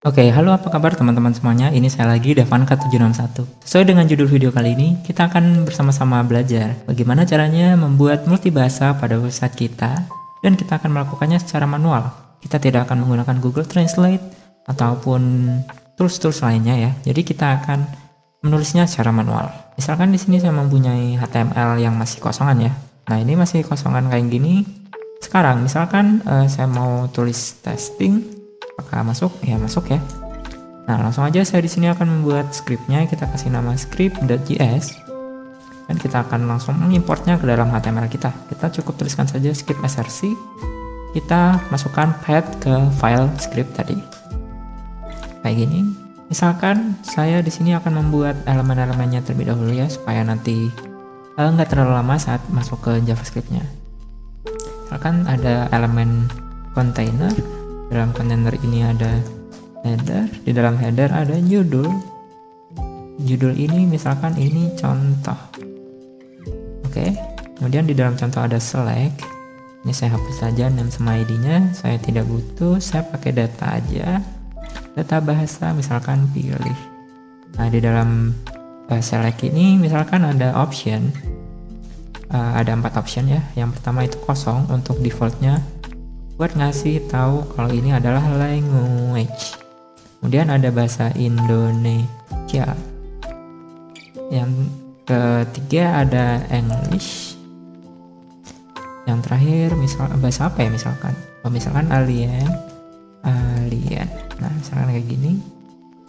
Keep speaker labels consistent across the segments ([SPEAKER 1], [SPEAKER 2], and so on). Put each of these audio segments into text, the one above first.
[SPEAKER 1] Oke, halo apa kabar teman-teman semuanya? Ini saya lagi Devanka761. Sesuai dengan judul video kali ini, kita akan bersama-sama belajar bagaimana caranya membuat multibahasa pada website kita, dan kita akan melakukannya secara manual. Kita tidak akan menggunakan Google Translate ataupun tools-tools lainnya ya. Jadi kita akan menulisnya secara manual. Misalkan di sini saya mempunyai HTML yang masih kosongan ya. Nah, ini masih kosongan kayak gini. Sekarang misalkan saya mau tulis testing. Apakah masuk? Ya masuk ya. Nah langsung aja saya di sini akan membuat scriptnya. Kita kasih nama script.js dan kita akan langsung mengimportnya ke dalam HTML kita. Kita cukup tuliskan saja script src. Kita masukkan path ke file script tadi. Kayak gini. Misalkan saya di sini akan membuat elemen-elemennya terlebih dahulu ya, supaya nanti nggak terlalu lama saat masuk ke JavaScript-nya. Misalkan ada elemen container. Dalam kontainer ini ada header, di dalam header ada judul. Judul ini misalkan ini contoh. Oke, kemudian di dalam contoh ada select. Ini saya hapus saja name sama ID-nya, saya tidak butuh, saya pakai data aja. Data bahasa misalkan pilih. Nah, di dalam select ini misalkan ada option. Ada 4 option ya. Yang pertama itu kosong untuk defaultnya, buat ngasih tahu kalau ini adalah language. Kemudian ada bahasa Indonesia. Yang ketiga ada English. Yang terakhir bahasa apa ya misalkan? Misalkan alien. Nah, misalkan kayak gini.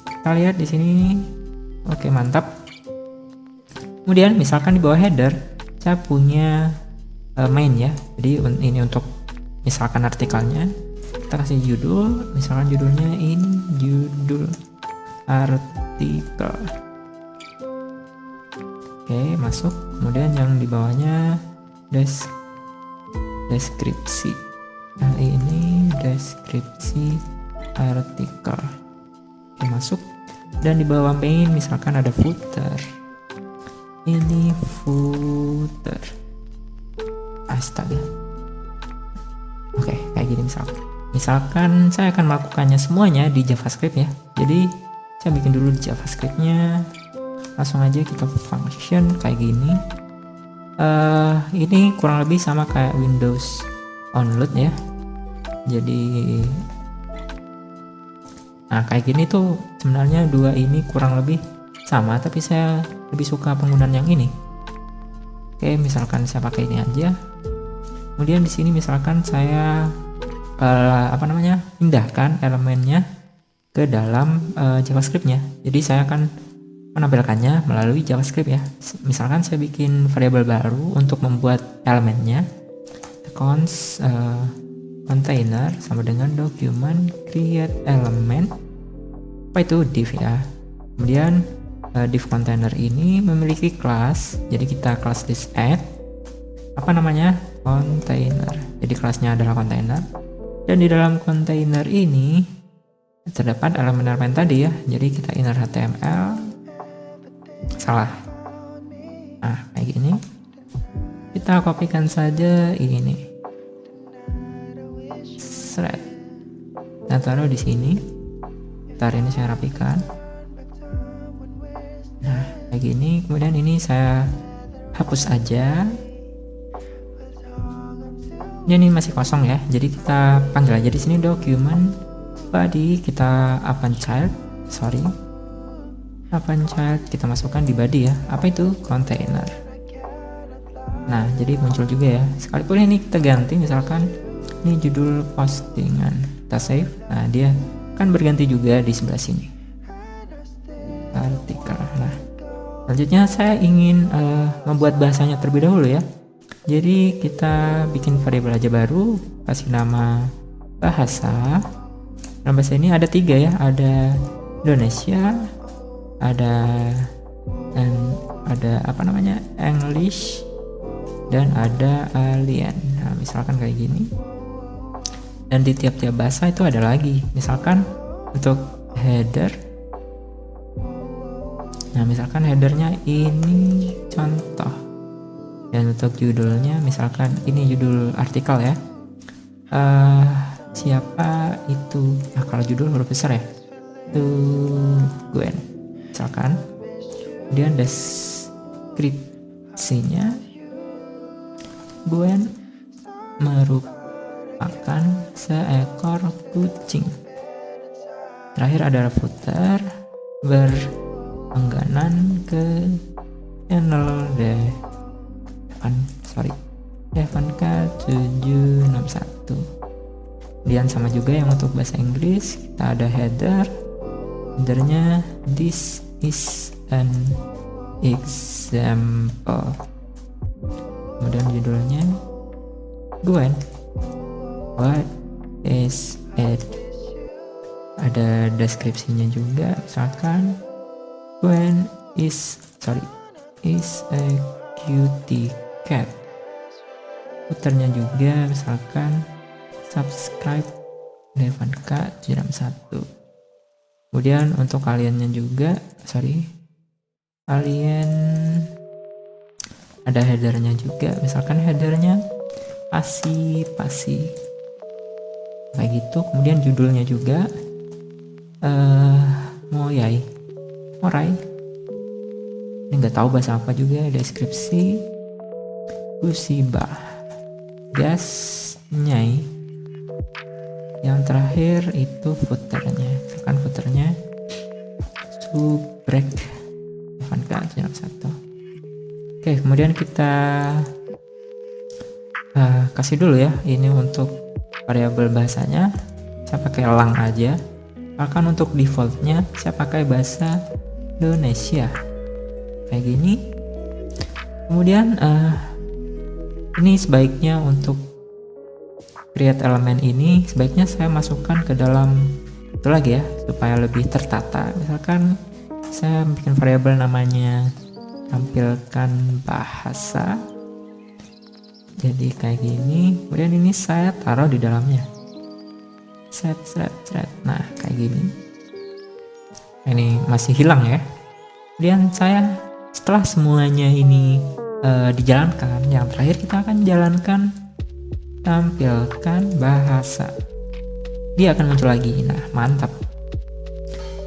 [SPEAKER 1] Kita lihat di sini. Oke, mantap. Kemudian misalkan di bawah header saya punya main ya. Jadi ini untuk misalkan artikelnya, kita kasih judul, misalkan judulnya ini judul artikel. Oke, masuk. Kemudian yang di bawahnya deskripsi. Nah, ini deskripsi artikel. Oke, masuk. Dan di bawah main misalkan ada footer. Ini footer. Astaga. Oke, kayak gini misalkan saya akan melakukannya semuanya di JavaScript ya. Jadi saya bikin dulu di JavaScript-nya. Langsung aja kita function kayak gini. Ini kurang lebih sama kayak Windows onload ya. Jadi nah kayak gini tuh sebenarnya dua ini kurang lebih sama, tapi saya lebih suka penggunaan yang ini. Oke, misalkan saya pakai ini aja. Kemudian di sini misalkan saya pindahkan elemennya ke dalam JavaScript-nya. Jadi saya akan menampilkannya melalui JavaScript ya. Misalkan saya bikin variabel baru untuk membuat elemennya. Container sama dengan document create element. Apa itu div ya? Kemudian div container ini memiliki kelas. Jadi kita kelas list add. Apa namanya? Container. Jadi kelasnya adalah container. Dan di dalam container ini terdapat elemen-elemen tadi ya. Jadi kita inner HTML. Salah. Nah, kayak gini. Kita kopikan saja ini. Thread. Nah, taruh di sini. Ntar ini saya rapikan. Nah, kayak gini. Kemudian ini saya hapus aja. Ini masih kosong ya, jadi kita panggil aja di sini document body, kita append child, kita masukkan di body ya. Apa itu? Container. Nah, jadi muncul juga ya. Sekalipun ini kita ganti, misalkan ini judul postingan, kita save. Nah, dia kan berganti juga di sebelah sini. Artikel. Nah, selanjutnya saya ingin membuat bahasanya terlebih dahulu ya. Jadi kita bikin variabel aja baru, kasih nama bahasa. Dalam bahasa ini ada 3 ya, ada Indonesia, ada English, dan ada alien. Nah, misalkan kayak gini. Dan di tiap-tiap bahasa itu ada lagi. Misalkan untuk header. Nah, misalkan headernya ini contoh. Dan untuk judulnya misalkan ini judul artikel ya. Siapa itu? Nah, kalau judul huruf besar ya. to Gwen misalkan. Kemudian deskripsinya, Gwen merupakan seekor kucing. Terakhir adalah footer, berlangganan ke channel Devanka 761. Kemudian sama juga yang untuk bahasa Inggris, kita ada headernya this is an example. Kemudian judulnya Gwen, what is it? Ada deskripsinya juga, misalkan Gwen is a cutie cat. Puternya juga misalkan subscribe Devanka 761. Kemudian untuk kaliannya juga, kalian ada headernya juga, misalkan headernya pasi kayak gitu. Kemudian judulnya juga Morai, ini nggak tahu bahasa apa juga. Deskripsi Usibah, Nyai. Yang terakhir itu footernya, misalkan footernya subrek Devanka 761. Oke, kemudian kita kasih dulu ya, ini untuk variabel bahasanya saya pakai lang aja. Bahkan untuk defaultnya saya pakai bahasa Indonesia kayak gini. Kemudian ini sebaiknya untuk create elemen ini sebaiknya saya masukkan ke dalam itu lagi ya, supaya lebih tertata. Misalkan saya bikin variabel namanya tampilkan bahasa, jadi kayak gini. Kemudian ini saya taruh di dalamnya set. Nah kayak gini. Ini masih hilang ya. Kemudian saya setelah semuanya ini dijalankan, yang terakhir kita akan jalankan tampilkan bahasa. Dia akan muncul lagi. Nah mantap.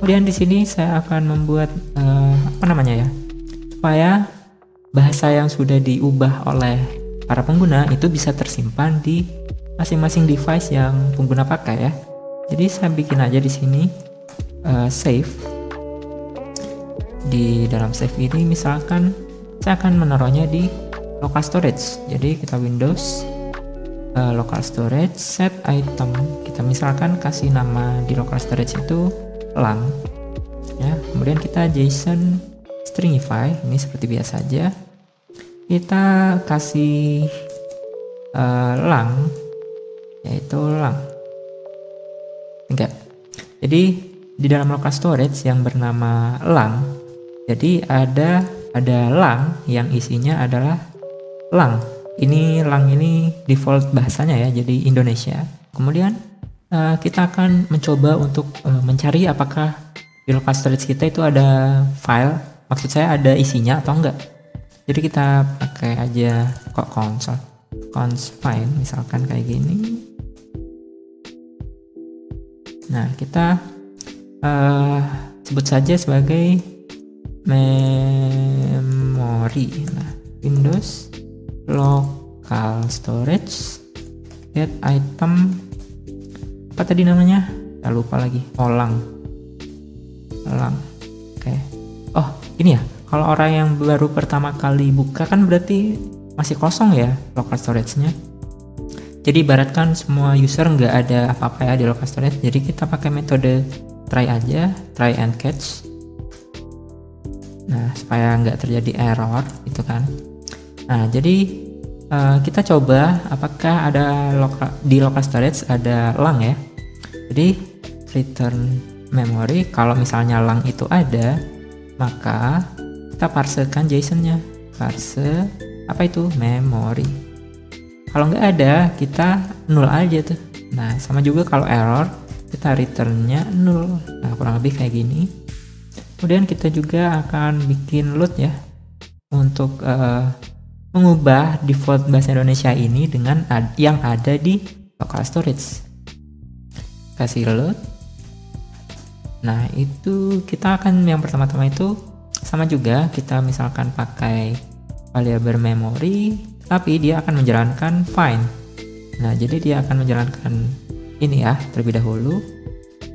[SPEAKER 1] Kemudian di sini saya akan membuat supaya bahasa yang sudah diubah oleh para pengguna itu bisa tersimpan di masing-masing device yang pengguna pakai ya. Jadi saya bikin aja di sini save. Di dalam save ini misalkan saya akan menaruhnya di local storage. Jadi kita Windows local storage, set item. Kita misalkan kasih nama di local storage itu lang ya. Kemudian kita JSON stringify, ini seperti biasa aja. Kita kasih lang, yaitu lang. Enggak. Jadi di dalam local storage yang bernama lang, jadi ada lang yang isinya adalah lang. Ini lang ini default bahasanya ya, jadi Indonesia. Kemudian kita akan mencoba untuk mencari apakah di local storage kita itu ada file, maksud saya ada isinya atau enggak. Jadi kita pakai aja const find misalkan kayak gini. Nah kita sebut saja sebagai memori. Nah, Windows local storage get item apa tadi namanya? Saya lupa lagi. Lang. Oke. Oh ini ya. Kalau orang yang baru pertama kali buka kan berarti masih kosong ya local storage-nya. Jadi ibaratkan semua user nggak ada apa-apa ya di local storage. Jadi kita pakai metode try aja, try and catch. Nah supaya nggak terjadi error gitu kan. Nah jadi kita coba apakah ada di local storage ada lang ya. Jadi return memory, kalau misalnya lang itu ada, maka kita parsekan JSON-nya. Parse apa itu? Memory. Kalau nggak ada, kita null aja tuh. Nah sama juga kalau error, kita return-nya null. Nah kurang lebih kayak gini. Kemudian kita juga akan bikin load ya, untuk mengubah default bahasa Indonesia ini dengan yang ada di local storage. Kasih load. Nah, itu kita akan yang pertama-tama itu sama juga, kita misalkan pakai variabel memory, tapi dia akan menjalankan find. Nah, jadi dia akan menjalankan ini ya terlebih dahulu.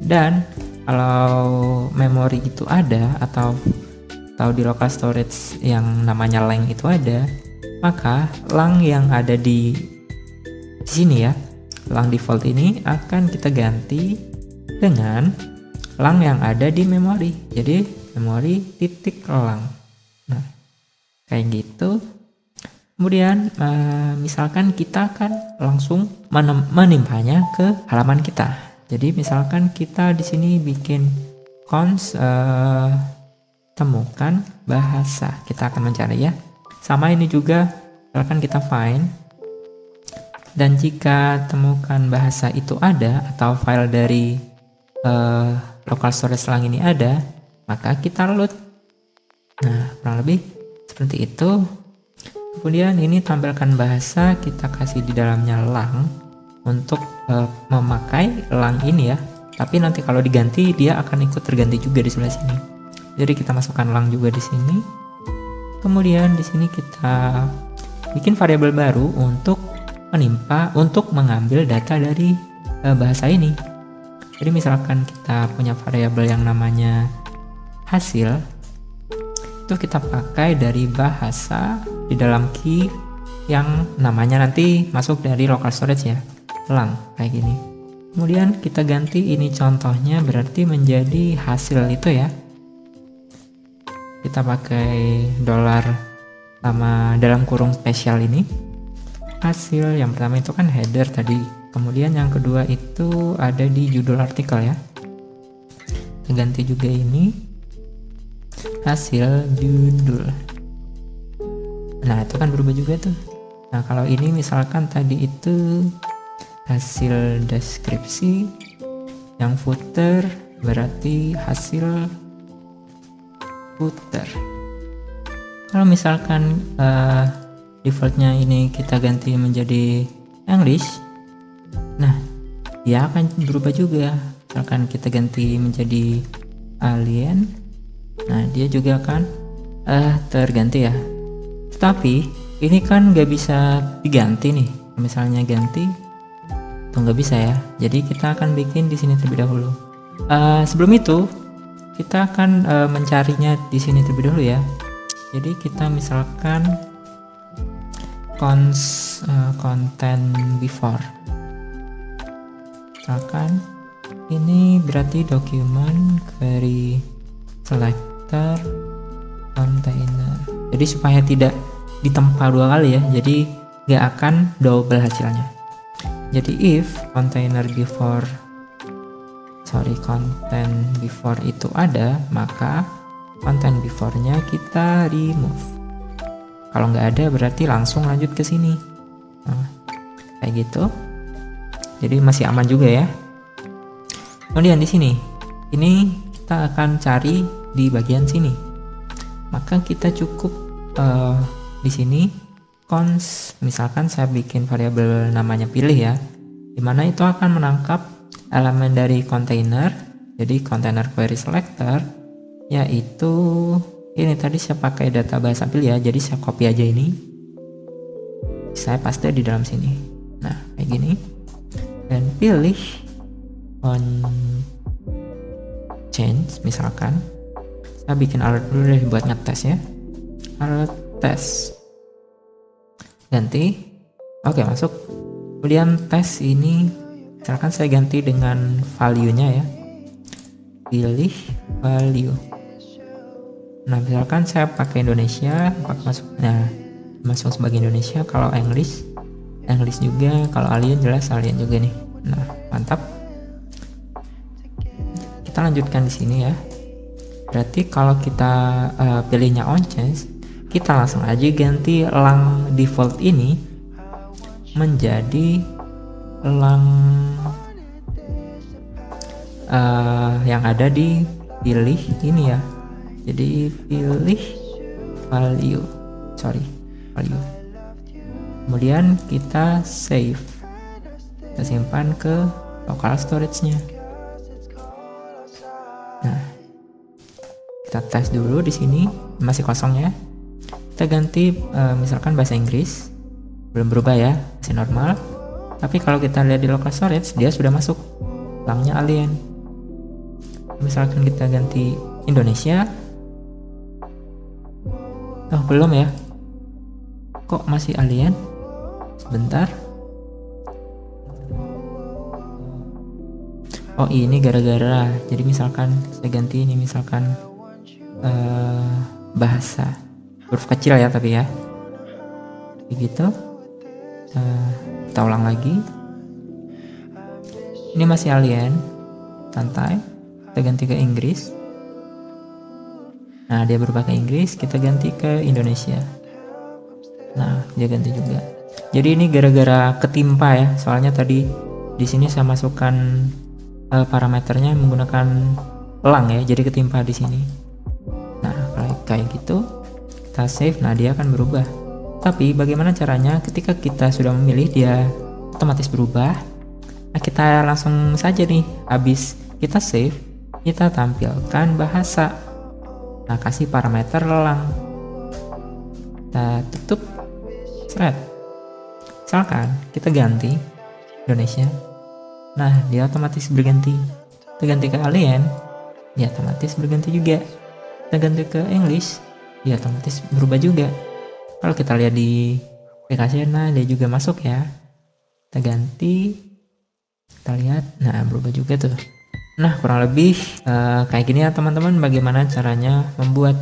[SPEAKER 1] Dan kalau memori itu ada atau di local storage yang namanya lang itu ada, maka lang yang ada di sini ya, lang default ini akan kita ganti dengan lang yang ada di memori. Jadi memori titik lang. Nah, kayak gitu. Kemudian misalkan kita akan langsung menimpanya ke halaman kita. Jadi misalkan kita di sini bikin cons temukan bahasa, kita akan mencari ya. Sama ini juga, misalkan kita find, dan jika temukan bahasa itu ada atau file dari local storage lang ini ada, maka kita load. Nah, kurang lebih seperti itu. Kemudian ini tampilkan bahasa, kita kasih di dalamnya lang untuk memakai lang ini ya. Tapi nanti kalau diganti dia akan ikut terganti juga di sebelah sini. Jadi kita masukkan lang juga di sini. Kemudian di sini kita bikin variabel baru untuk mengambil data dari bahasa ini. Jadi misalkan kita punya variabel yang namanya hasil, itu kita pakai dari bahasa di dalam key yang namanya nanti masuk dari local storage ya, lang kayak gini. Kemudian kita ganti ini contohnya berarti menjadi hasil itu ya. Kita pakai dolar sama dalam kurung spesial ini. Hasil yang pertama itu kan header tadi. Kemudian yang kedua itu ada di judul artikel ya. Kita ganti juga ini hasil judul. Nah, itu kan berubah juga tuh. Nah, kalau ini misalkan tadi itu hasil deskripsi, yang footer berarti hasil footer. Kalau misalkan defaultnya ini kita ganti menjadi English, nah dia akan berubah juga. Misalkan kita ganti menjadi alien, nah dia juga akan terganti ya. Tetapi ini kan nggak bisa diganti nih. Misalnya ganti tuh nggak bisa ya. Jadi kita akan bikin di sini terlebih dahulu. Sebelum itu kita akan mencarinya di sini terlebih dahulu ya. Jadi kita misalkan content before. Misalkan ini berarti dokumen query selector container. Jadi supaya tidak ditempa dua kali ya, jadi nggak akan double hasilnya. Jadi if content before itu ada, maka content before-nya kita remove. Kalau nggak ada berarti langsung lanjut ke sini. Nah, kayak gitu. Jadi masih aman juga ya. Kemudian di sini, ini kita akan cari di bagian sini. Maka kita cukup di sini cons, misalkan saya bikin variabel namanya pilih ya, dimana itu akan menangkap elemen dari container. Jadi container query selector yaitu ini tadi saya pakai data bahasa pilih ya, jadi saya copy aja ini, saya paste di dalam sini. Nah kayak gini, dan pilih on change, misalkan saya bikin alert dulu deh buat ngetes ya. Alert tes ganti, oke masuk. Kemudian tes ini misalkan saya ganti dengan value nya ya, pilih value. Nah misalkan saya pakai Indonesia, masuk sebagai Indonesia. Kalau English juga, kalau alien jelas alien juga nih. Nah mantap, kita lanjutkan di sini ya. Berarti kalau kita pilihnya on change, kita langsung aja ganti lang default ini menjadi lang yang ada di pilih ini ya. Jadi pilih value. Kemudian kita save, kita simpan ke local storage-nya. Kita tes dulu di sini, masih kosong ya. Kita ganti misalkan bahasa Inggris, belum berubah ya, masih normal. Tapi kalau kita lihat di local storage, dia sudah masuk, langnya alien. Misalkan kita ganti Indonesia, oh belum ya, kok masih alien? Sebentar. Oh ini gara-gara, jadi misalkan saya ganti ini, misalkan bahasa huruf kecil ya, tapi ya begitu. Kita ulang lagi. Ini masih alien, santai. Kita ganti ke Inggris. Nah dia berubah ke Inggris, kita ganti ke Indonesia. Nah dia ganti juga. Jadi ini gara-gara ketimpa ya, soalnya tadi di sini saya masukkan parameternya menggunakan elang ya, jadi ketimpa di sini. Nah kayak gitu kita save, nah dia akan berubah. Tapi bagaimana caranya ketika kita sudah memilih dia otomatis berubah? Nah kita langsung saja nih, habis kita save, kita tampilkan bahasa. Nah kasih parameter elang, kita tutup, seret. Misalkan kita ganti Indonesia, nah dia otomatis berganti. Kita ganti ke alien, dia otomatis berganti juga. Kita ganti ke English, dia otomatis berubah juga. Kalau kita lihat di aplikasi, nah dia juga masuk ya. Kita ganti, kita lihat, nah berubah juga tuh. Nah kurang lebih kayak gini ya teman-teman, bagaimana caranya membuat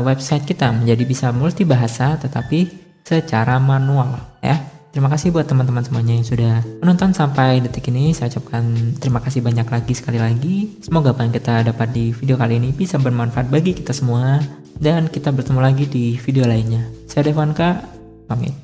[SPEAKER 1] website kita menjadi bisa multibahasa tetapi secara manual ya. Terima kasih buat teman-teman semuanya yang sudah menonton sampai detik ini. Saya ucapkan terima kasih banyak lagi sekali lagi. Semoga apa yang kita dapat di video kali ini bisa bermanfaat bagi kita semua. Dan kita bertemu lagi di video lainnya. Saya Devanka, pamit.